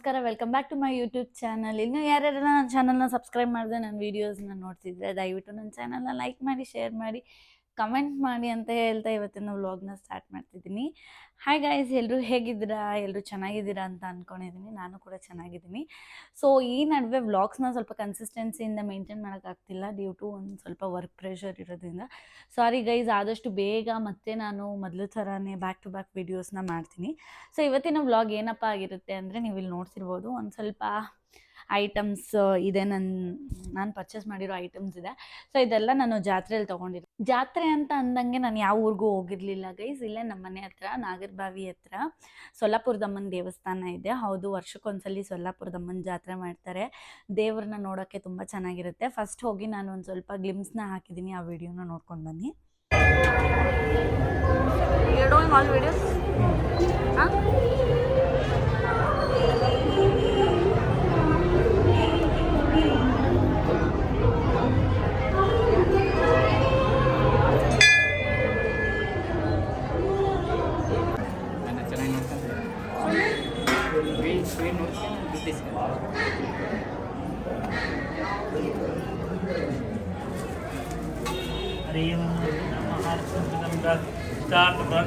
ನಮಸ್ಕಾರ, welcome back to my YouTube channel. ಇನ್ನು ಯಾರ್ಯಾರು ನನ್ನ ಚಾನಲ್ನ ಸಬ್ಸ್ಕ್ರೈಬ್ ಮಾಡಿದೆ ನನ್ನ ವೀಡಿಯೋಸ್ನ ನೋಡ್ತಿದ್ರೆ ದಯವಿಟ್ಟು ನನ್ನ ಚಾನಲ್ನ ಲೈಕ್ ಮಾಡಿ, ಶೇರ್ ಮಾಡಿ, ಕಮೆಂಟ್ ಮಾಡಿ ಅಂತ ಹೇಳ್ತಾ ಇವತ್ತಿನ ವ್ಲಾಗ್ನ ಸ್ಟಾರ್ಟ್ ಮಾಡ್ತಿದ್ದೀನಿ. ಹಾಯ್ ಗಾಯ್ಸ್, ಎಲ್ಲರೂ ಹೇಗಿದ್ದೀರಾ? ಎಲ್ಲರೂ ಚೆನ್ನಾಗಿದ್ದೀರಾ ಅಂತ ಅಂದ್ಕೊಂಡಿದ್ದೀನಿ. ನಾನು ಕೂಡ ಚೆನ್ನಾಗಿದ್ದೀನಿ. ಸೊ ಈ ನಡುವೆ ವ್ಲಾಗ್ಸ್ನ ಸ್ವಲ್ಪ ಕನ್ಸಿಸ್ಟೆನ್ಸಿಯಿಂದ ಮೇಂಟೈನ್ ಮಾಡೋಕ್ಕಾಗ್ತಿಲ್ಲ ಡ್ಯೂ ಟು ಒಂದು ಸ್ವಲ್ಪ ವರ್ಕ್ ಪ್ರೆಷರ್ ಇರೋದ್ರಿಂದ. ಸಾರಿ ಗೈಸ್, ಆದಷ್ಟು ಬೇಗ ಮತ್ತೆ ನಾನು ಮೊದಲು ಥರನೇ ಬ್ಯಾಕ್ ಟು ಬ್ಯಾಕ್ ವೀಡಿಯೋಸ್ನ ಮಾಡ್ತೀನಿ. ಸೊ ಇವತ್ತಿನ ವ್ಲಾಗ್ ಏನಪ್ಪ ಆಗಿರುತ್ತೆ ಅಂದರೆ, ನೀವು ಇಲ್ಲಿ ನೋಡ್ತಿರ್ಬೋದು ಒಂದು ಸ್ವಲ್ಪ ಐಟಮ್ಸ್ ಇದೆ. ನಾನು ಪರ್ಚೇಸ್ ಮಾಡಿರೋ ಐಟಮ್ಸ್ ಇದೆ. ಸೊ ಇದೆಲ್ಲ ನಾನು ಜಾತ್ರೆಯಲ್ಲಿ ತೊಗೊಂಡಿದ್ದೆ. ಜಾತ್ರೆ ಅಂತ ಅಂದಂಗೆ ನಾನು ಯಾವ ಊರಿಗೂ ಹೋಗಿರಲಿಲ್ಲ ಗೈಸ್. ಇಲ್ಲೇ ನಮ್ಮ ಮನೆ ಹತ್ರ ನಾಗರಬಾವಿ ಹತ್ರ ಸೊಲ್ಲಾಪುರದಮ್ಮನ ದೇವಸ್ಥಾನ ಇದೆ. ಹೌದು, ವರ್ಷಕ್ಕೊಂದ್ಸಲಿ ಸೊಲ್ಲಾಪುರದಮ್ಮನ ಜಾತ್ರೆ ಮಾಡ್ತಾರೆ. ದೇವ್ರನ್ನ ನೋಡೋಕ್ಕೆ ತುಂಬ ಚೆನ್ನಾಗಿರುತ್ತೆ. ಫಸ್ಟ್ ಹೋಗಿ ನಾನು ಒಂದು ಸ್ವಲ್ಪ ಗ್ಲಿಮ್ಸ್ನ ಹಾಕಿದ್ದೀನಿ, ಆ ವಿಡಿಯೋನ ನೋಡ್ಕೊಂಡು ಬನ್ನಿ. ವಿಡಿಯೋಸ್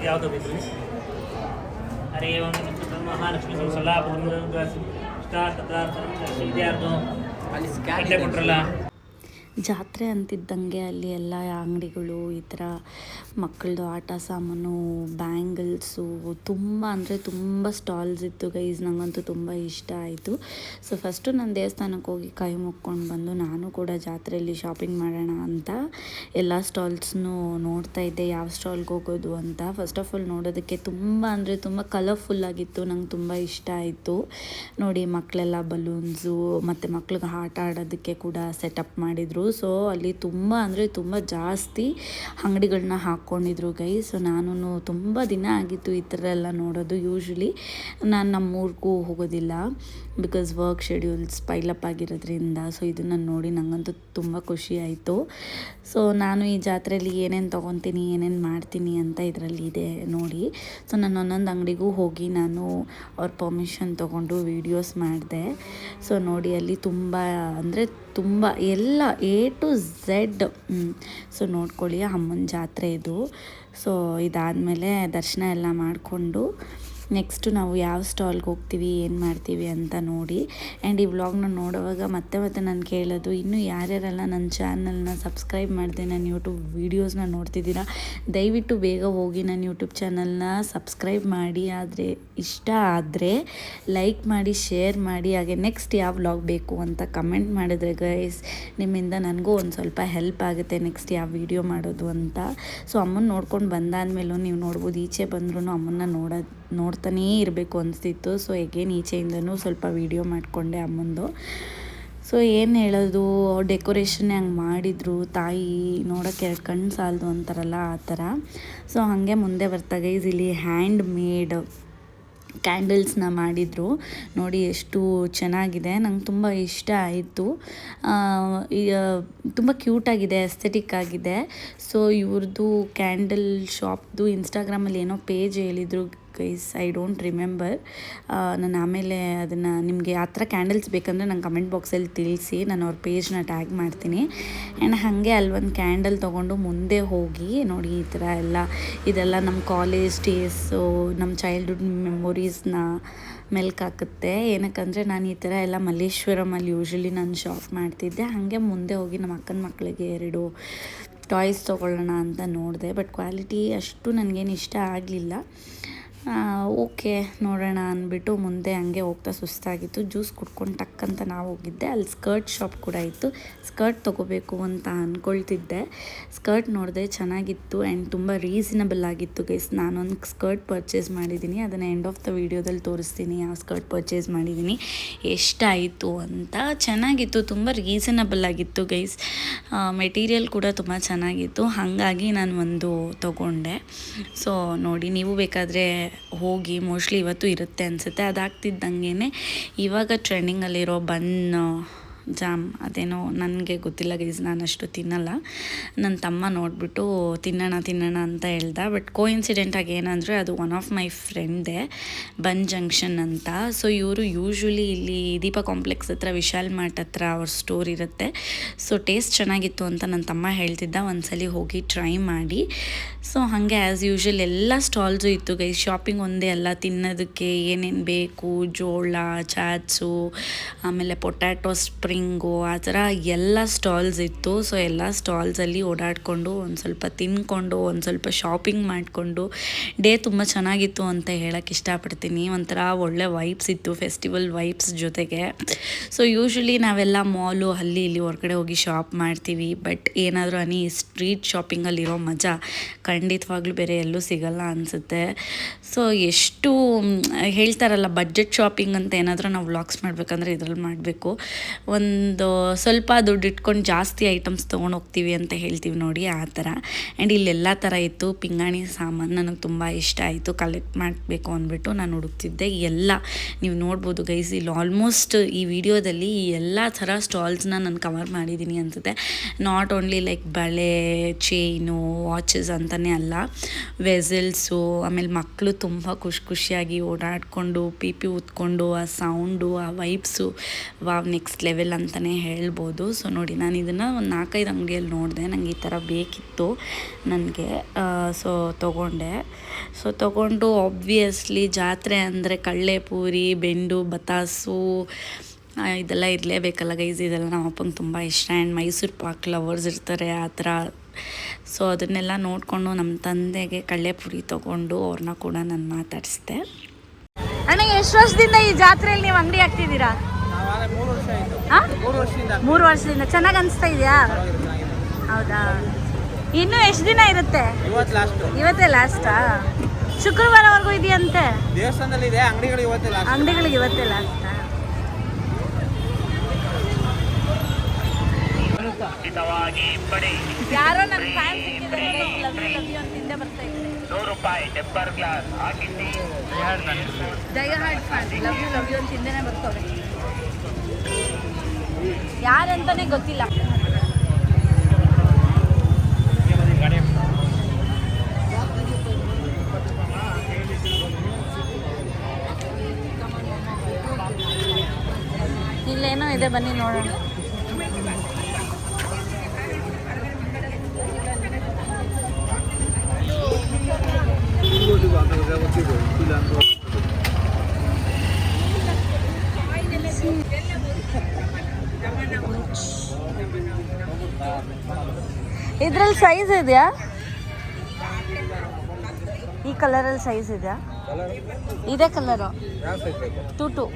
ಯಾವುದು ಬೇಕು? ಅರೆ ಒಂದು ಮಹಾಲಕ್ಷ್ಮಿ ಸೊಲ್ಲಾಪುರ ಸ್ಟಾರ್ಟ್ ಇದ್ಯಾರ್ದು ಅಲ್ಲಿ ಕೊಟ್ರಲ್ಲ. ಜಾತ್ರೆ ಅಂತಿದ್ದಂಗೆ ಅಲ್ಲಿ ಎಲ್ಲ ಅಂಗಡಿಗಳು, ಈ ಥರ ಮಕ್ಕಳದು ಆಟ ಸಾಮಾನು, ಬ್ಯಾಂಗಲ್ಸು, ತುಂಬ ಅಂದರೆ ತುಂಬ ಸ್ಟಾಲ್ಸ್ ಇತ್ತು ಗೈಸ್. ನನಗಂತೂ ತುಂಬ ಇಷ್ಟ ಆಯಿತು. ಸೊ ಫಸ್ಟು ನಾನು ದೇವಸ್ಥಾನಕ್ಕೆ ಹೋಗಿ ಕೈ ಮುಕ್ಕೊಂಡು ಬಂದು ನಾನು ಕೂಡ ಜಾತ್ರೆಯಲ್ಲಿ ಶಾಪಿಂಗ್ ಮಾಡೋಣ ಅಂತ ಎಲ್ಲ ಸ್ಟಾಲ್ಸ್ನೂ ನೋಡ್ತಾ ಇದ್ದೆ, ಯಾವ ಸ್ಟಾಲ್ಗೆ ಹೋಗೋದು ಅಂತ. ಫಸ್ಟ್ ಆಫ್ ಆಲ್ ನೋಡೋದಕ್ಕೆ ತುಂಬ ಅಂದರೆ ತುಂಬ ಕಲರ್ಫುಲ್ಲಾಗಿತ್ತು. ನಂಗೆ ತುಂಬ ಇಷ್ಟ ಆಯಿತು. ನೋಡಿ, ಮಕ್ಕಳೆಲ್ಲ ಬಲೂನ್ಸು ಮತ್ತು ಮಕ್ಳಿಗೆ ಆಟ ಆಡೋದಕ್ಕೆ ಕೂಡ ಸೆಟಪ್ ಮಾಡಿದರು. ಸೊ ಅಲ್ಲಿ ತುಂಬ ಅಂದರೆ ತುಂಬ ಜಾಸ್ತಿ ಅಂಗಡಿಗಳನ್ನ ಹಾಕ್ಕೊಂಡಿದ್ರು ಗೈಸ್. ಸೊ ನಾನು ತುಂಬ ದಿನ ಆಗಿತ್ತು ಈ ಥರ ಎಲ್ಲ ನೋಡೋದು. ಯೂಶ್ವಲಿ ನಾನು ನಮ್ಮೂರಿಗೂ ಹೋಗೋದಿಲ್ಲ, ಬಿಕಾಸ್ ವರ್ಕ್ ಶೆಡ್ಯೂಲ್ಸ್ ಪೈಲಪ್ ಆಗಿರೋದ್ರಿಂದ. ಸೊ ಇದನ್ನು ನೋಡಿ ನನಗಂತೂ ತುಂಬ ಖುಷಿ ಆಯಿತು. ಸೊ ನಾನು ಈ ಜಾತ್ರೆಯಲ್ಲಿ ಏನೇನು ತೊಗೊತೀನಿ, ಏನೇನು ಮಾಡ್ತೀನಿ ಅಂತ ಇದರಲ್ಲಿ ಇದೆ ನೋಡಿ. ಸೊ ನಾನು ಒಂದೊಂದು ಅಂಗಡಿಗೂ ಹೋಗಿ ನಾನು ಅವ್ರ ಪರ್ಮಿಷನ್ ತೊಗೊಂಡು ವೀಡಿಯೋಸ್ ಮಾಡಿದೆ. ಸೊ ನೋಡಿ, ಅಲ್ಲಿ ತುಂಬ ಅಂದರೆ ತುಂಬ ಎಲ್ಲ A to Z. ಸೊ ನೋಡ್ಕೊಳ್ಳಿ, ಅಮ್ಮನ ಜಾತ್ರೆ ಇದು. ಸೊ ಇದಾದಮೇಲೆ ದರ್ಶನ ಎಲ್ಲ ಮಾಡಿಕೊಂಡು ನೆಕ್ಸ್ಟು ನಾವು ಯಾವ ಸ್ಟಾಲ್ಗೆ ಹೋಗ್ತೀವಿ, ಏನು ಮಾಡ್ತೀವಿ ಅಂತ ನೋಡಿ. ಆ್ಯಂಡ್ ಈ ವ್ಲಾಗ್ನ ನೋಡುವಾಗ ಮತ್ತೆ ನಾನು ಕೇಳೋದು, ಇನ್ನೂ ಯಾರ್ಯಾರೆಲ್ಲ ನನ್ನ ಚಾನಲ್ನ ಸಬ್ಸ್ಕ್ರೈಬ್ ಮಾಡಿದೆ ನನ್ನ ಯೂಟ್ಯೂಬ್ ವೀಡಿಯೋಸ್ನ ನೋಡ್ತಿದ್ದೀರಾ, ದಯವಿಟ್ಟು ಬೇಗ ಹೋಗಿ ನನ್ನ ಯೂಟ್ಯೂಬ್ ಚಾನಲ್ನ ಸಬ್ಸ್ಕ್ರೈಬ್ ಮಾಡಿ. ಆದರೆ ಇಷ್ಟ ಆದರೆ ಲೈಕ್ ಮಾಡಿ, ಶೇರ್ ಮಾಡಿ, ಹಾಗೆ ನೆಕ್ಸ್ಟ್ ಯಾವ ವ್ಲಾಗ್ ಬೇಕು ಅಂತ ಕಮೆಂಟ್ ಮಾಡಿದ್ರೆ ಗೈಸ್, ನಿಮ್ಮಿಂದ ನನಗೂ ಒಂದು ಸ್ವಲ್ಪ ಹೆಲ್ಪ್ ಆಗುತ್ತೆ ನೆಕ್ಸ್ಟ್ ಯಾವ ವೀಡಿಯೋ ಮಾಡೋದು ಅಂತ. ಸೊ ಅಮ್ಮನ ನೋಡ್ಕೊಂಡು ಬಂದಾದ್ಮೇಲೂ ನೀವು ನೋಡ್ಬೋದು, ಈಚೆ ಬಂದ್ರೂ ಅಮ್ಮನ್ನ ನೋಡ್ತಾನೇ ಇರಬೇಕು ಅನಿಸ್ತಿತ್ತು. ಸೊ ಎಗೇನ್ ಈಚೆಯಿಂದನೂ ಸ್ವಲ್ಪ ವೀಡಿಯೋ ಮಾಡಿಕೊಂಡೆ ಅಮ್ಮಂದು. ಸೊ ಏನು ಹೇಳೋದು, ಡೆಕೋರೇಷನ್ ಹಂಗೆ ಮಾಡಿದರು, ತಾಯಿ ನೋಡೋಕ್ಕೆ ಎರಡು ಕಣ್ಣು ಸಾಲದು ಅಂತಾರಲ್ಲ ಆ ಥರ. ಸೊ ಹಾಗೆ ಮುಂದೆ ಬರ್ತಾಗ ಇಲ್ಲಿ ಹ್ಯಾಂಡ್ ಮೇಡ್ ಕ್ಯಾಂಡಲ್ಸ್ನ ಮಾಡಿದರು ನೋಡಿ, ಎಷ್ಟು ಚೆನ್ನಾಗಿದೆ. ನಂಗೆ ತುಂಬ ಇಷ್ಟ ಆಯಿತು. ತುಂಬ ಕ್ಯೂಟಾಗಿದೆ, ಎಸ್ಥೆಟಿಕ್ ಆಗಿದೆ. ಸೊ ಇವ್ರದ್ದು ಕ್ಯಾಂಡಲ್ ಶಾಪ್ದು ಇನ್ಸ್ಟಾಗ್ರಾಮಲ್ಲಿ ಏನೋ ಪೇಜ್ ಹೇಳಿದರು ಗೈಸ್, ಐ ಡೋಂಟ್ ರಿಮೆಂಬರ್. ನಾನು ಆಮೇಲೆ ಅದನ್ನು ನಿಮಗೆ ಆ ಥರ ಕ್ಯಾಂಡಲ್ಸ್ ಬೇಕಂದರೆ ನಂಗೆ ಕಮೆಂಟ್ ಬಾಕ್ಸಲ್ಲಿ ತಿಳಿಸಿ, ನಾನು ಅವ್ರ ಪೇಜ್ನ ಟ್ಯಾಗ್ ಮಾಡ್ತೀನಿ. ಆ್ಯಂಡ್ ಹಾಗೆ ಅಲ್ಲೊಂದು ಕ್ಯಾಂಡಲ್ ತೊಗೊಂಡು ಮುಂದೆ ಹೋಗಿ ನೋಡಿ, ಈ ಥರ ಇದೆಲ್ಲ ನಮ್ಮ ಕಾಲೇಜ್ ಡೇಸು, ನಮ್ಮ ಚೈಲ್ಡ್ಹುಡ್ ಮೆಮೊರೀಸ್ನ ಮೆಲ್ಕಾಕುತ್ತೆ. ಏನಕ್ಕಂದರೆ ನಾನು ಈ ಥರ ಎಲ್ಲ ಮಲ್ಲೇಶ್ವರಮಲ್ಲಿ ಯೂಶ್ವಲಿ ನಾನು ಶಾಪ್ ಮಾಡ್ತಿದ್ದೆ. ಹಾಗೆ ಮುಂದೆ ಹೋಗಿ ನಮ್ಮ ಅಕ್ಕನ ಮಕ್ಕಳಿಗೆ 2 ಟಾಯ್ಸ್ ತೊಗೊಳ್ಳೋಣ ಅಂತ ನೋಡಿದೆ. ಬಟ್ ಕ್ವಾಲಿಟಿ ಅಷ್ಟು ನನಗೇನು ಇಷ್ಟ ಆಗಲಿಲ್ಲ. ಓಕೆ ನೋಡೋಣ ಅಂದ್ಬಿಟ್ಟು ಮುಂದೆ ಹಂಗೆ ಹೋಗ್ತಾ ಸುಸ್ತಾಗಿತ್ತು. ಜ್ಯೂಸ್ ಕುಡ್ಕೊಂಡು ಟಕ್ಕಂತ ನಾವು ಹೋಗಿದ್ದೆ. ಅಲ್ಲಿ ಸ್ಕರ್ಟ್ ಶಾಪ್ ಕೂಡ ಇತ್ತು. ಸ್ಕರ್ಟ್ ತೊಗೋಬೇಕು ಅಂತ ಅಂದ್ಕೊಳ್ತಿದ್ದೆ. ಸ್ಕರ್ಟ್ ನೋಡಿದೆ, ಚೆನ್ನಾಗಿತ್ತು ಆ್ಯಂಡ್ ತುಂಬ ರೀಸನಬಲ್ ಆಗಿತ್ತು ಗೈಸ್. ನಾನೊಂದು ಸ್ಕರ್ಟ್ ಪರ್ಚೇಸ್ ಮಾಡಿದ್ದೀನಿ, ಅದನ್ನು ಎಂಡ್ ಆಫ್ ದ ವೀಡಿಯೋದಲ್ಲಿ ತೋರಿಸ್ತೀನಿ ಯಾವ ಸ್ಕರ್ಟ್ ಪರ್ಚೇಸ್ ಮಾಡಿದ್ದೀನಿ, ಎಷ್ಟಾಯಿತು ಅಂತ. ಚೆನ್ನಾಗಿತ್ತು, ತುಂಬ ರೀಸನಬಲ್ ಆಗಿತ್ತು ಗೈಸ್. ಮೆಟೀರಿಯಲ್ ಕೂಡ ತುಂಬ ಚೆನ್ನಾಗಿತ್ತು, ಹಾಗಾಗಿ ನಾನು ಒಂದು ತೊಗೊಂಡೆ. ಸೊ ನೋಡಿ, ನೀವು ಬೇಕಾದರೆ ಹೋಗಿ, ಮೋಸ್ಟ್ಲಿ ಇವತ್ತು ಇರುತ್ತೆ ಅನಿಸುತ್ತೆ. ಅದಾಗ್ತಿದ್ದಂಗೆ ಇವಾಗ ಟ್ರೆಂಡಿಂಗಲ್ಲಿರೋ ಜಾಮ್ ಅದೇನೋ ನನಗೆ ಗೊತ್ತಿಲ್ಲ ಗೈಸ್, ನಾನಷ್ಟು ತಿನ್ನಲ್ಲ. ನನ್ನ ತಮ್ಮ ನೋಡಿಬಿಟ್ಟು ತಿನ್ನೋಣ ಅಂತ ಹೇಳ್ದ. ಬಟ್ ಕೋಇನ್ಸಿಡೆಂಟಾಗಿ ಏನಂದರೆ ಅದು ಒನ್ ಆಫ್ ಮೈ ಫ್ರೆಂಡೇ, ಬನ್ ಜಂಕ್ಷನ್ ಅಂತ. ಸೊ ಇವರು ಯೂಶ್ವಲಿ ಇಲ್ಲಿ ದೀಪ ಕಾಂಪ್ಲೆಕ್ಸ್ ಹತ್ರ ವಿಶಾಲ್ ಮಾರ್ಟ್ ಹತ್ರ ಅವ್ರ ಸ್ಟೋರ್ ಇರುತ್ತೆ. ಸೊ ಟೇಸ್ಟ್ ಚೆನ್ನಾಗಿತ್ತು ಅಂತ ನನ್ನ ತಮ್ಮ ಹೇಳ್ತಿದ್ದ, ಒಂದ್ಸಲಿ ಹೋಗಿ ಟ್ರೈ ಮಾಡಿ. ಸೊ ಹಾಗೆ ಆ್ಯಸ್ ಯೂಶ್ವಲ್ ಎಲ್ಲ ಸ್ಟಾಲ್ಸು ಇತ್ತು ಗೈಸ್. ಶಾಪಿಂಗ್ ಒಂದೇ ಅಲ್ಲ, ತಿನ್ನೋದಕ್ಕೆ ಏನೇನು ಬೇಕು, ಜೋಳ, ಚಾಟ್ಸು, ಆಮೇಲೆ ಪೊಟ್ಯಾಟೊ ಸ್ಪ್ರಿಂಗು, ಆ ಥರ ಎಲ್ಲ ಸ್ಟಾಲ್ಸ್ ಇತ್ತು. ಸೊ ಎಲ್ಲ ಸ್ಟಾಲ್ಸಲ್ಲಿ ಓಡಾಡಿಕೊಂಡು ಒಂದು ಸ್ವಲ್ಪ ತಿನ್ಕೊಂಡು ಒಂದು ಸ್ವಲ್ಪ ಶಾಪಿಂಗ್ ಮಾಡಿಕೊಂಡು ಡೇ ತುಂಬ ಚೆನ್ನಾಗಿತ್ತು ಅಂತ ಹೇಳೋಕ್ಕೆ ಇಷ್ಟಪಡ್ತೀನಿ. ಒಂಥರ ಒಳ್ಳೆ ವೈಬ್ಸ್ ಇತ್ತು, ಫೆಸ್ಟಿವಲ್ ವೈಬ್ಸ್ ಜೊತೆಗೆ. ಸೊ ಯೂಶ್ವಲಿ ನಾವೆಲ್ಲ ಮಾಲು ಅಲ್ಲಿ ಇಲ್ಲಿ ಹೊರಗಡೆ ಹೋಗಿ ಶಾಪ್ ಮಾಡ್ತೀವಿ. ಬಟ್ ಏನಾದರೂ ಸ್ಟ್ರೀಟ್ ಶಾಪಿಂಗಲ್ಲಿರೋ ಮಜಾ ಖಂಡಿತವಾಗ್ಲೂ ಬೇರೆ ಎಲ್ಲೂ ಸಿಗಲ್ಲ ಅನಿಸುತ್ತೆ. ಸೊ ಎಷ್ಟು ಹೇಳ್ತಾರಲ್ಲ, ಬಡ್ಜೆಟ್ ಶಾಪಿಂಗ್ ಅಂತ ಏನಾದರೂ ನಾವು ವ್ಲಾಗ್ಸ್ ಮಾಡಬೇಕಂದ್ರೆ ಇದರಲ್ಲಿ ಮಾಡಬೇಕು. ಒಂದು ಸ್ವಲ್ಪ ದುಡ್ಡು ಇಟ್ಕೊಂಡು ಜಾಸ್ತಿ ಐಟಮ್ಸ್ ತೊಗೊಂಡು ಹೋಗ್ತೀವಿ ಅಂತ ಹೇಳ್ತೀವಿ ನೋಡಿ, ಆ ಥರ. ಆ್ಯಂಡ್ ಇಲ್ಲೆಲ್ಲ ಥರ ಇತ್ತು. ಪಿಂಗಾಣಿ ಸಾಮಾನು ನನಗೆ ತುಂಬ ಇಷ್ಟ ಆಯಿತು, ಕಲೆಕ್ಟ್ ಮಾಡಬೇಕು ಅಂದ್ಬಿಟ್ಟು ನಾನು ಹುಡುಕ್ತಿದ್ದೆ. ಎಲ್ಲ ನೀವು ನೋಡ್ಬೋದು ಗೈಸ್, ಇಲ್ಲಿ ಆಲ್ಮೋಸ್ಟ್ ಈ ವಿಡಿಯೋದಲ್ಲಿ ಎಲ್ಲ ಥರ ಸ್ಟಾಲ್ಸ್ನ ನಾನು ಕವರ್ ಮಾಡಿದ್ದೀನಿ ಅನಿಸುತ್ತೆ. ನಾಟ್ ಓನ್ಲಿ ಲೈಕ್ ಬಳೆ, ಚೈನು, ವಾಚಸ್ ಅಂತಲೇ ಅಲ್ಲ, ವೆಸಲ್ಸು, ಆಮೇಲೆ ಮಕ್ಕಳು ತುಂಬ ಖುಷಿಯಾಗಿ ಓಡಾಡಿಕೊಂಡು ಪಿ ಊದ್ಕೊಂಡು ಆ ಸೌಂಡು, ಆ ವೈಬ್ಸು ವಾವ್ ನೆಕ್ಸ್ಟ್ ಲೆವೆಲ್ ಅಂತಲೇ ಹೇಳ್ಬೋದು. ಸೊ ನೋಡಿ, ನಾನು ಇದನ್ನು ಒಂದು 4-5 ಅಂಗಡಿಯಲ್ಲಿ ನೋಡಿದೆ, ನನಗೆ ಈ ಥರ ಬೇಕಿತ್ತು ನನಗೆ. ಸೊ ತೊಗೊಂಡು ಆಬ್ವಿಯಸ್ಲಿ ಜಾತ್ರೆ ಅಂದರೆ ಕಳ್ಳೆಪೂರಿ, ಬೆಂಡು, ಬತಾಸು ಇದೆಲ್ಲ ಇರಲೇಬೇಕಲ್ಲ ಗೈಸ್. ಇದೆಲ್ಲ ನಮ್ಮ ಅಪ್ಪಂಗೆ ತುಂಬ ಇಷ್ಟ. ಆ್ಯಂಡ್ ಮೈಸೂರು ಪಾಕ್ ಲವರ್ಸ್ ಇರ್ತಾರೆ ಆ ಥರ. ಸೊ ಅದನ್ನೆಲ್ಲ ನೋಡಿಕೊಂಡು ನಮ್ಮ ತಂದೆಗೆ ಕಳ್ಳೆಪುರಿ ತೊಗೊಂಡು ಅವ್ರನ್ನ ಕೂಡ ನಾನು ಮಾತಾಡಿಸ್ದೆ. ಅಣ್ಣ, ಎಷ್ಟು ವರ್ಷದಿಂದ ಈ ಜಾತ್ರೆಯಲ್ಲಿ ನೀವು ಅಂಗಡಿ ಹಾಕ್ತಿದ್ದೀರಾ? 3 ವರ್ಷದಿಂದ. ಚೆನ್ನಾಗಿ ಅನಿಸ್ತಾ ಇದೆಯಾ? ಹೌದಾ? ಇನ್ನೂ ಎಷ್ಟು ದಿನ ಇರುತ್ತೆ? ಇವತ್ತೇ ಲಾಸ್ಟಾ? ಶುಕ್ರವಾರವರೆಗೂ ಇದೆಯಂತೆ. ದೇವಸ್ಥಾನದಲ್ಲಿ ಇದೆ, ಅಂಗಡಿಗಳಿಗೆ ಇವತ್ತೇ ಲಾಸ್ಟಾ? ಯಾರೋ ನನ್ನ ಫ್ಯಾನ್ ಸಿಕ್ಕಿದ್ದಾರೆ, ಲವ್ ಯು ಅಂತ ಹಿಂದೆ ಬರ್ತಾ ಇದ್ದಾರೆ. ಜಯ ಹಾರ್ಟ್ ಫ್ಯಾನ್, ಲವ್ ಯು ಅಂತ ಹಿಂದೆನೇ ಬರ್ತವ್ರೆ. ಯಾರಂತಾನೆ ಗೊತ್ತಿಲ್ಲ. ಇಲ್ಲೇನೋ ಇದೆ, ಬನ್ನಿ ನೋಡೋಣ. ಇದ್ರಲ್ಲಿ ಸೈಜ್ ಇದೆಯಾ? ಈ ಕಲರಲ್ಲಿ ಸೈಜ್ ಇದೆಯಾ? ಇದೇ ಕಲರು 2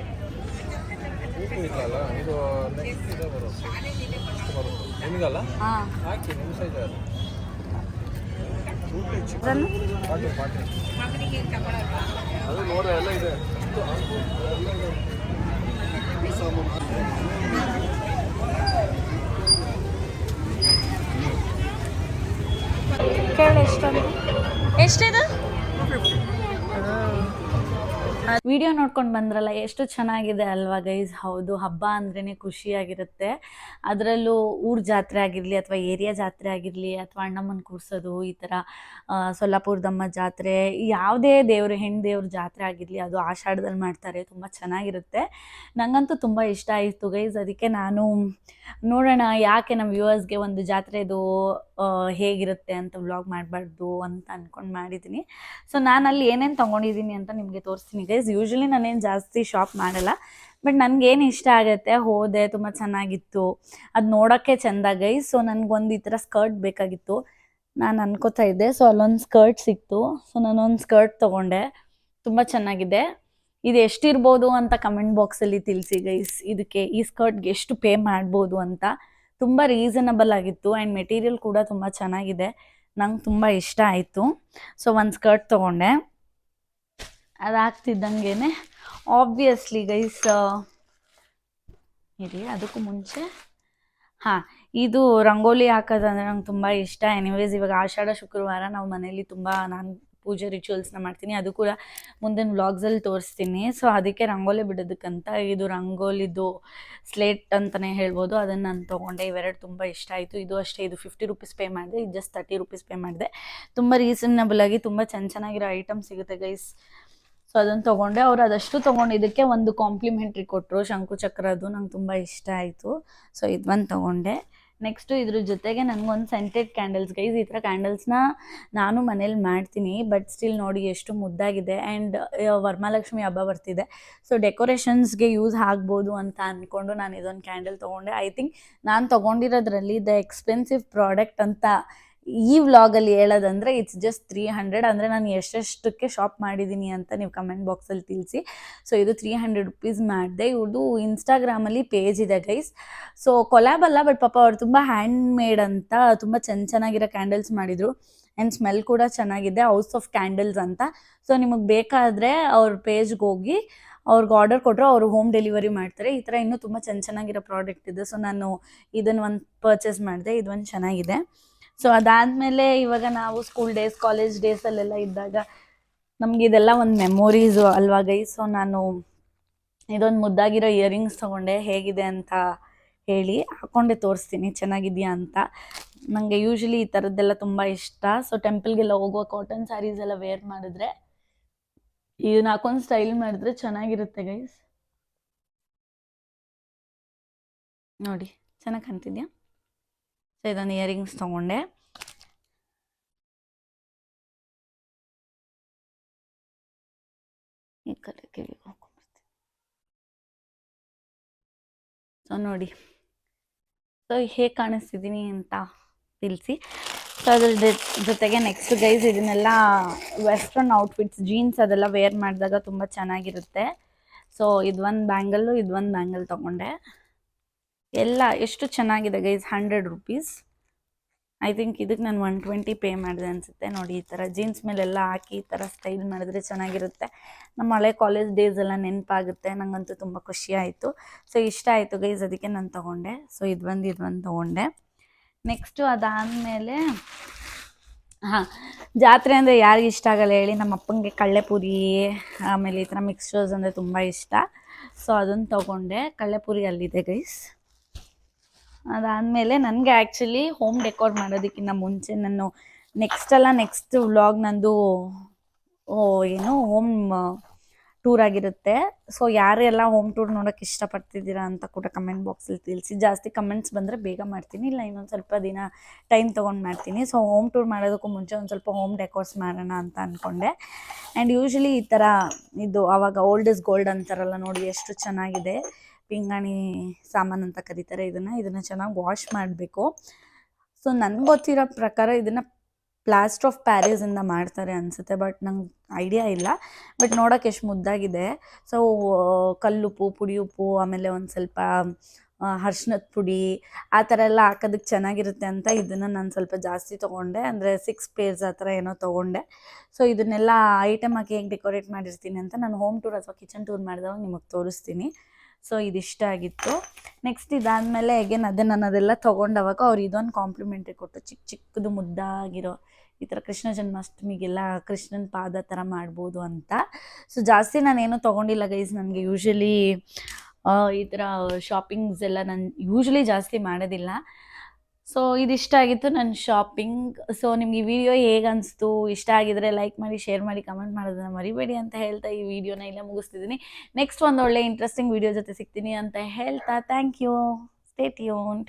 ಕೇಳಿ ಎಷ್ಟಿದೆ? ವಿಡಿಯೋ ನೋಡ್ಕೊಂಡು ಬಂದ್ರಲ್ಲ, ಎಷ್ಟು ಚೆನ್ನಾಗಿದೆ ಅಲ್ವಾ ಗೈಸ್? ಹೌದು, ಹಬ್ಬ ಅಂದ್ರೇ ಖುಷಿಯಾಗಿರುತ್ತೆ. ಅದರಲ್ಲೂ ಊರ ಜಾತ್ರೆ ಆಗಿರಲಿ ಅಥವಾ ಏರಿಯಾ ಜಾತ್ರೆ ಆಗಿರಲಿ ಅಥವಾ ಅಣ್ಣಮ್ಮನ ಕೂರಿಸೋದು, ಈ ಥರ ಸೊಲ್ಲಾಪುರದಮ್ಮ ಜಾತ್ರೆ, ಯಾವುದೇ ದೇವರು, ಹೆಣ್ಣು ದೇವ್ರ ಜಾತ್ರೆ ಆಗಿರಲಿ, ಅದು ಆಷಾಢದಲ್ಲಿ ಮಾಡ್ತಾರೆ, ತುಂಬ ಚೆನ್ನಾಗಿರುತ್ತೆ. ನನಗಂತೂ ತುಂಬ ಇಷ್ಟ ಆಯಿತು ಗೈಸ್. ಅದಕ್ಕೆ ನಾನು ನೋಡೋಣ ಯಾಕೆ ನಮ್ಮ ವ್ಯೂವರ್ಸ್ಗೆ ಒಂದು ಜಾತ್ರೆದು ಹೇಗಿರುತ್ತೆ ಅಂತ ವ್ಲಾಗ್ ಮಾಡಬಾರ್ದು ಅಂತ ಅಂದ್ಕೊಂಡು ಮಾಡಿದ್ದೀನಿ. ಸೊ ನಾನಲ್ಲಿ ಏನೇನು ತೊಗೊಂಡಿದ್ದೀನಿ ಅಂತ ನಿಮಗೆ ತೋರಿಸ್ತೀನಿ ಗೈಸ್. ಯೂಶ್ವಲಿ ನಾನೇನು ಜಾಸ್ತಿ ಶಾಪ್ ಮಾಡಲ್ಲ, ಬಟ್ ನನಗೇನು ಇಷ್ಟ ಆಗುತ್ತೆ ಹೋದೆ, ತುಂಬ ಚೆನ್ನಾಗಿತ್ತು, ಅದು ನೋಡೋಕ್ಕೆ ಚೆಂದ ಗೈಸ್. ಸೊ ನನಗೊಂದು ಈ ಥರ ಸ್ಕರ್ಟ್ ಬೇಕಾಗಿತ್ತು, ನಾನು ಅನ್ಕೋತಾ ಇದ್ದೆ. ಸೊ ಅಲ್ಲೊಂದು ಸ್ಕರ್ಟ್ ಸಿಕ್ತು. ಸೊ ನಾನೊಂದು ಸ್ಕರ್ಟ್ ತೊಗೊಂಡೆ, ತುಂಬ ಚೆನ್ನಾಗಿದೆ. ಇದು ಎಷ್ಟಿರ್ಬೋದು ಅಂತ ಕಮೆಂಟ್ ಬಾಕ್ಸಲ್ಲಿ ತಿಳಿಸಿ ಗೈಸ್. ಇದಕ್ಕೆ, ಈ ಸ್ಕರ್ಟ್ಗೆ ಎಷ್ಟು ಪೇ ಮಾಡ್ಬೋದು ಅಂತ. ತುಂಬ ರೀಸನಬಲ್ ಆಗಿತ್ತು ಆ್ಯಂಡ್ ಮೆಟೀರಿಯಲ್ ಕೂಡ ತುಂಬ ಚೆನ್ನಾಗಿದೆ, ನಂಗೆ ತುಂಬ ಇಷ್ಟ ಆಯಿತು. ಸೊ ಒಂದು ಸ್ಕರ್ಟ್ ತೊಗೊಂಡೆ. ಅದಾಗ್ತಿದ್ದಂಗೆ ಆಬ್ವಿಯಸ್ಲಿ ಗೈಸ್, ಇರಿ ಅದಕ್ಕೂ ಮುಂಚೆ ಇದು ರಂಗೋಲಿ ಹಾಕೋದಂದ್ರೆ ನಂಗೆ ತುಂಬ ಇಷ್ಟ. ಎನಿವೇಸ್ ಇವಾಗ ಆಷಾಢ ಶುಕ್ರವಾರ ನಾವು ಮನೇಲಿ ತುಂಬ, ನಾನು ಪೂಜೆ ರಿಚುವಲ್ಸ್ನ ಮಾಡ್ತೀನಿ. ಅದು ಕೂಡ ಮುಂದಿನ ವ್ಲಾಗ್ಸಲ್ಲಿ ತೋರಿಸ್ತೀನಿ. ಸೊ ಅದಕ್ಕೆ ರಂಗೋಲಿ ಬಿಡೋದಕ್ಕಂತ ಇದು ರಂಗೋಲಿದು ಸ್ಲೇಟ್ ಅಂತಲೇ ಹೇಳ್ಬೋದು, ಅದನ್ನು ನಾನು ತೊಗೊಂಡೆ. ಇವೆರಡು ತುಂಬ ಇಷ್ಟ ಆಯಿತು. ಇದು ಅಷ್ಟೇ, ಇದು 50 ರೂಪೀಸ್ ಪೇ ಮಾಡಿದೆ, ಇದು ಜಸ್ಟ್ 30 ರೂಪೀಸ್ ಪೇ ಮಾಡಿದೆ. ತುಂಬ ರೀಸನಬಲ್ ಆಗಿ ತುಂಬ ಚೆನ್ನಾಗಿರೋ ಐಟಮ್ ಸಿಗುತ್ತೆ ಗೈಸ್. ಸೊ ಅದನ್ನು ತೊಗೊಂಡೆ. ಅವ್ರು ಅದಷ್ಟು ತೊಗೊಂಡಿದ್ದಕ್ಕೆ ಒಂದು ಕಾಂಪ್ಲಿಮೆಂಟ್ರಿ ಕೊಟ್ಟರು, ಶಂಕುಚಕ್ರದ್ದು. ನಂಗೆ ತುಂಬ ಇಷ್ಟ ಆಯಿತು. ಸೊ ಇದೊಂದು ತೊಗೊಂಡೆ. ನೆಕ್ಸ್ಟು ಇದ್ರ ಜೊತೆಗೆ ನನಗೊಂದು ಸೆಂಟೆಡ್ ಕ್ಯಾಂಡಲ್ಸ್ ಗೈಸ್. ಈ ಥರ ಕ್ಯಾಂಡಲ್ಸ್ನ ನಾನು ಮನೇಲಿ ಮಾಡ್ತೀನಿ, ಬಟ್ ಸ್ಟಿಲ್ ನೋಡಿ ಎಷ್ಟು ಮುದ್ದಾಗಿದೆ. ಆ್ಯಂಡ್ ವರಮಹಾಲಕ್ಷ್ಮಿ ಹಬ್ಬ ಬರ್ತಿದೆ, ಸೊ ಡೆಕೋರೇಷನ್ಸ್ಗೆ ಯೂಸ್ ಆಗ್ಬೋದು ಅಂತ ಅಂದ್ಕೊಂಡು ನಾನು ಇದೊಂದು ಕ್ಯಾಂಡಲ್ ತೊಗೊಂಡೆ. ಐ ಥಿಂಕ್ ನಾನು ತೊಗೊಂಡಿರೋದ್ರಲ್ಲಿ ದ ಎಕ್ಸ್ಪೆನ್ಸಿವ್ ಪ್ರಾಡಕ್ಟ್ ಅಂತ ಈ ವ್ಲಾಗಲ್ಲಿ ಹೇಳೋದಂದರೆ ಇಟ್ಸ್ ಜಸ್ಟ್ 300. ಅಂದರೆ ನಾನು ಎಷ್ಟೆಷ್ಟಕ್ಕೆ ಶಾಪ್ ಮಾಡಿದ್ದೀನಿ ಅಂತ ನೀವು ಕಮೆಂಟ್ ಬಾಕ್ಸಲ್ಲಿ ತಿಳಿಸಿ. ಸೊ ಇದು 300 ರೂಪೀಸ್ ಮಾಡಿದೆ. ಇವ್ರದ್ದು ಇನ್ಸ್ಟಾಗ್ರಾಮಲ್ಲಿ ಪೇಜ್ ಇದೆ ಗೈಸ್. ಸೊ ಕೊಲ್ಯಾಬ್ ಅಲ್ಲ, ಬಟ್ ಪಾಪ ಅವ್ರು ತುಂಬ ಹ್ಯಾಂಡ್ ಮೇಡ್ ಅಂತ ತುಂಬ ಚೆನ್ನಾಗಿರೋ ಕ್ಯಾಂಡಲ್ಸ್ ಮಾಡಿದರು. ಆ್ಯಂಡ್ ಸ್ಮೆಲ್ ಕೂಡ ಚೆನ್ನಾಗಿದೆ, ಹೌಸ್ ಆಫ್ ಕ್ಯಾಂಡಲ್ಸ್ ಅಂತ. ಸೊ ನಿಮಗೆ ಬೇಕಾದರೆ ಅವ್ರ ಪೇಜ್ಗೆ ಹೋಗಿ ಅವ್ರಿಗೆ ಆರ್ಡರ್ ಕೊಟ್ಟರು, ಅವರು ಹೋಮ್ ಡೆಲಿವರಿ ಮಾಡ್ತಾರೆ. ಈ ಥರ ಇನ್ನೂ ತುಂಬ ಚೆನ್ನಾಗಿರೋ ಪ್ರಾಡಕ್ಟ್ ಇದೆ. ಸೊ ನಾನು ಇದನ್ನು ಒಂದು ಪರ್ಚೇಸ್ ಮಾಡಿದೆ, ಇದೊಂದು ಚೆನ್ನಾಗಿದೆ. ಸೊ ಅದಾದಮೇಲೆ ಇವಾಗ ನಾವು ಸ್ಕೂಲ್ ಡೇಸ್, ಕಾಲೇಜ್ ಡೇಸಲ್ಲೆಲ್ಲ ಇದ್ದಾಗ ನಮಗೆ ಇದೆಲ್ಲ ಒಂದು ಮೆಮೊರೀಸು ಅಲ್ವಾ ಗೈಸ್. ಸೊ ನಾನು ಇದೊಂದು ಮುದ್ದಾಗಿರೋ ಇಯರಿಂಗ್ಸ್ ತೊಗೊಂಡೆ, ಹೇಗಿದೆ ಅಂತ ಹೇಳಿ ಹಾಕ್ಕೊಂಡೆ ತೋರಿಸ್ತೀನಿ ಚೆನ್ನಾಗಿದೆಯಾ ಅಂತ. ನನಗೆ ಯೂಶ್ವಲಿ ಈ ಥರದ್ದೆಲ್ಲ ತುಂಬ ಇಷ್ಟ. ಸೊ ಟೆಂಪಲ್ಗೆಲ್ಲ ಹೋಗುವ ಕಾಟನ್ ಸ್ಯಾರೀಸ್ ಎಲ್ಲ ವೇರ್ ಮಾಡಿದ್ರೆ, ಇದನ್ನ ಹಾಕೊಂಡು ಸ್ಟೈಲ್ ಮಾಡಿದ್ರೆ ಚೆನ್ನಾಗಿರುತ್ತೆ ಗೈಸ್. ನೋಡಿ ಚೆನ್ನಾಗಿ ಕಾಣ್ತಿದ್ಯಾ? ಸೊ ಇದೊಂದು ಇಯರಿಂಗ್ಸ್ ತೊಗೊಂಡೆ. ಈ ಕಡೆ ಕಿವಿಗೆ ಹಾಕೊಂಡ್ಬರ್ತೀನಿ. ಸೊ ನೋಡಿ, ಸೊ ಹೇಗೆ ಕಾಣಿಸ್ತಿದ್ದೀನಿ ಅಂತ ತಿಳಿಸಿ. ಸೊ ಅದ್ರ ಜೊತೆಗೆ ನೆಕ್ಸ್ಟ್ ಗೈಸ್, ಇದನ್ನೆಲ್ಲ ವೆಸ್ಟರ್ನ್ ಔಟ್ಫಿಟ್ಸ್, ಜೀನ್ಸ್ ಅದೆಲ್ಲ ವೇರ್ ಮಾಡಿದಾಗ ತುಂಬ ಚೆನ್ನಾಗಿರುತ್ತೆ. ಸೊ ಇದೊಂದು ಬ್ಯಾಂಗಲ್ ತೊಗೊಂಡೆ. ಎಲ್ಲ ಎಷ್ಟು ಚೆನ್ನಾಗಿದೆ ಗೈಸ್, 100 ರೂಪೀಸ್. ಐ ಥಿಂಕ್ ಇದಕ್ಕೆ ನಾನು 120 ಪೇ ಮಾಡಿದೆ ಅನಿಸುತ್ತೆ. ನೋಡಿ ಈ ಥರ ಜೀನ್ಸ್ ಮೇಲೆಲ್ಲ ಹಾಕಿ ಈ ಥರ ಸ್ಟೈಲ್ ಮಾಡಿದ್ರೆ ಚೆನ್ನಾಗಿರುತ್ತೆ. ನಮ್ಮ ಹಳೆ ಕಾಲೇಜ್ ಡೇಸ್ ಎಲ್ಲ ನೆನಪಾಗುತ್ತೆ. ನನಗಂತೂ ತುಂಬ ಖುಷಿ ಆಯಿತು. ಸೊ ಇಷ್ಟ ಆಯಿತು ಗೈಸ್, ಅದಕ್ಕೆ ನಾನು ತೊಗೊಂಡೆ. ಸೊ ಇದೊಂದು ತೊಗೊಂಡೆ. ನೆಕ್ಸ್ಟು ಅದಾದಮೇಲೆ ಜಾತ್ರೆ ಅಂದರೆ ಯಾರಿಗೆ ಇಷ್ಟ ಆಗಲ್ಲ ಹೇಳಿ. ನಮ್ಮ ಅಪ್ಪಂಗೆ ಕಳ್ಳೆಪುರಿ ಆಮೇಲೆ ಈ ಥರ ಮಿಕ್ಸ್ಚರ್ಸ್ ಅಂದರೆ ತುಂಬ ಇಷ್ಟ. ಸೊ ಅದನ್ನು ತೊಗೊಂಡೆ. ಕಳ್ಳೆಪುರಿ ಅಲ್ಲಿದೆ ಗೈಸ್. ಅದಾದಮೇಲೆ ನನಗೆ ಆ್ಯಕ್ಚುಲಿ ಹೋಮ್ ಡೆಕೋರ್ ಮಾಡೋದಕ್ಕಿಂತ ಮುಂಚೆ ನಾನು ನೆಕ್ಸ್ಟ್ ವ್ಲಾಗ್ ನಂದು ಹೋಮ್ ಟೂರ್ ಆಗಿರುತ್ತೆ. ಸೊ ಯಾರೆಲ್ಲ ಹೋಮ್ ಟೂರ್ ನೋಡೋಕ್ಕೆ ಇಷ್ಟಪಡ್ತಿದ್ದೀರಾ ಅಂತ ಕೂಡ ಕಮೆಂಟ್ ಬಾಕ್ಸಲ್ಲಿ ತಿಳಿಸಿ. ಜಾಸ್ತಿ ಕಮೆಂಟ್ಸ್ ಬಂದರೆ ಬೇಗ ಮಾಡ್ತೀನಿ, ಇಲ್ಲ ಇನ್ನೊಂದು ಸ್ವಲ್ಪ ದಿನ ಟೈಮ್ ತೊಗೊಂಡು ಮಾಡ್ತೀನಿ. ಸೊ ಹೋಮ್ ಟೂರ್ ಮಾಡೋದಕ್ಕೂ ಮುಂಚೆ ಒಂದು ಸ್ವಲ್ಪ ಹೋಮ್ ಡೆಕೋರ್ಸ್ ಮಾಡೋಣ ಅಂತ ಅಂದ್ಕೊಂಡೆ. ಆ್ಯಂಡ್ ಯೂಶ್ವಲಿ ಈ ಥರ ಇದು ಆವಾಗ ಓಲ್ಡ್ ಇಸ್ ಗೋಲ್ಡ್ ಅಂತಾರಲ್ಲ, ನೋಡಿ ಎಷ್ಟು ಚೆನ್ನಾಗಿದೆ. ಪಿಂಗಾಣಿ ಸಾಮಾನು ಅಂತ ಕರೀತಾರೆ ಇದನ್ನು ಚೆನ್ನಾಗಿ ವಾಶ್ ಮಾಡಬೇಕು. ಸೊ ನನಗೆ ಗೊತ್ತಿರೋ ಪ್ರಕಾರ ಇದನ್ನು ಪ್ಲಾಸ್ಟರ್ ಆಫ್ ಪ್ಯಾರಿಸಿಂದ ಮಾಡ್ತಾರೆ ಅನಿಸುತ್ತೆ, ಬಟ್ ನಂಗೆ ಐಡಿಯಾ ಇಲ್ಲ. ಬಟ್ ನೋಡೋಕೆ ಎಷ್ಟು ಮುದ್ದಾಗಿದೆ. ಸೊ ಕಲ್ಲುಪ್ಪು, ಪುಡಿ ಉಪ್ಪು, ಆಮೇಲೆ ಒಂದು ಸ್ವಲ್ಪ ಅರ್ಶಿನದ ಪುಡಿ ಆ ಥರ ಎಲ್ಲ ಹಾಕೋದಕ್ಕೆ ಚೆನ್ನಾಗಿರುತ್ತೆ ಅಂತ ಇದನ್ನು ನಾನು ಸ್ವಲ್ಪ ಜಾಸ್ತಿ ತೊಗೊಂಡೆ. ಅಂದರೆ 6 ಪೇರ್ಸ್ ಆ ಥರ ಏನೋ ತೊಗೊಂಡೆ. ಸೊ ಇದನ್ನೆಲ್ಲ ಐಟಮ್ ಹಾಕಿ ಹೇಗೆ ಡೆಕೋರೇಟ್ ಮಾಡಿರ್ತೀನಿ ಅಂತ ನಾನು ಹೋಮ್ ಟೂರ್ ಅಥವಾ ಕಿಚನ್ ಟೂರ್ ಮಾಡಿದಾಗ ನಿಮಗೆ ತೋರಿಸ್ತೀನಿ. ಸೊ ಇದಿಷ್ಟ ಆಗಿತ್ತು. ನೆಕ್ಸ್ಟ್ ಇದಾದಮೇಲೆ ಅಗೇನ್ ನಾನು ಅದೆಲ್ಲ ತೊಗೊಂಡವಾಗ ಅವ್ರು ಇದೊಂದು ಕಾಂಪ್ಲಿಮೆಂಟ್ರಿ ಕೊಟ್ಟು, ಚಿಕ್ಕದು ಮುದ್ದಾಗಿರೋ ಈ ಥರ ಕೃಷ್ಣ ಜನ್ಮಾಷ್ಟಮಿಗೆಲ್ಲ ಕೃಷ್ಣನ ಪಾದ ಥರ ಮಾಡ್ಬೋದು ಅಂತ. ಸೊ ಜಾಸ್ತಿ ನಾನೇನು ತೊಗೊಂಡಿಲ್ಲ ಗೈಸ್. ನನಗೆ ಯೂಶ್ವಲಿ ಈ ಥರ ಶಾಪಿಂಗ್ಸ್ ಎಲ್ಲ ನಾನು ಯೂಶ್ವಲಿ ಜಾಸ್ತಿ ಮಾಡೋದಿಲ್ಲ. ಸೊ ಇದಿಷ್ಟ ಆಗಿತ್ತು ನನ್ನ ಶಾಪಿಂಗ್. ಸೊ ನಿಮ್ಗೆ ಈ ವಿಡಿಯೋ ಹೇಗೆ ಅನಿಸ್ತು, ಇಷ್ಟ ಆಗಿದ್ರೆ ಲೈಕ್ ಮಾಡಿ, ಶೇರ್ ಮಾಡಿ, ಕಮೆಂಟ್ ಮಾಡೋದನ್ನ ಮರಿಬೇಡಿ ಅಂತ ಹೇಳ್ತಾ ಈ ವಿಡಿಯೋನ ಇಲ್ಲೇ ಮುಗಿಸ್ತಿದ್ದೀನಿ. ನೆಕ್ಸ್ಟ್ ಒಂದು ಒಳ್ಳೆ ಇಂಟ್ರೆಸ್ಟಿಂಗ್ ವಿಡಿಯೋ ಜೊತೆ ಸಿಗ್ತೀನಿ ಅಂತ ಹೇಳ್ತಾ ಥ್ಯಾಂಕ್ ಯು. Stay tuned.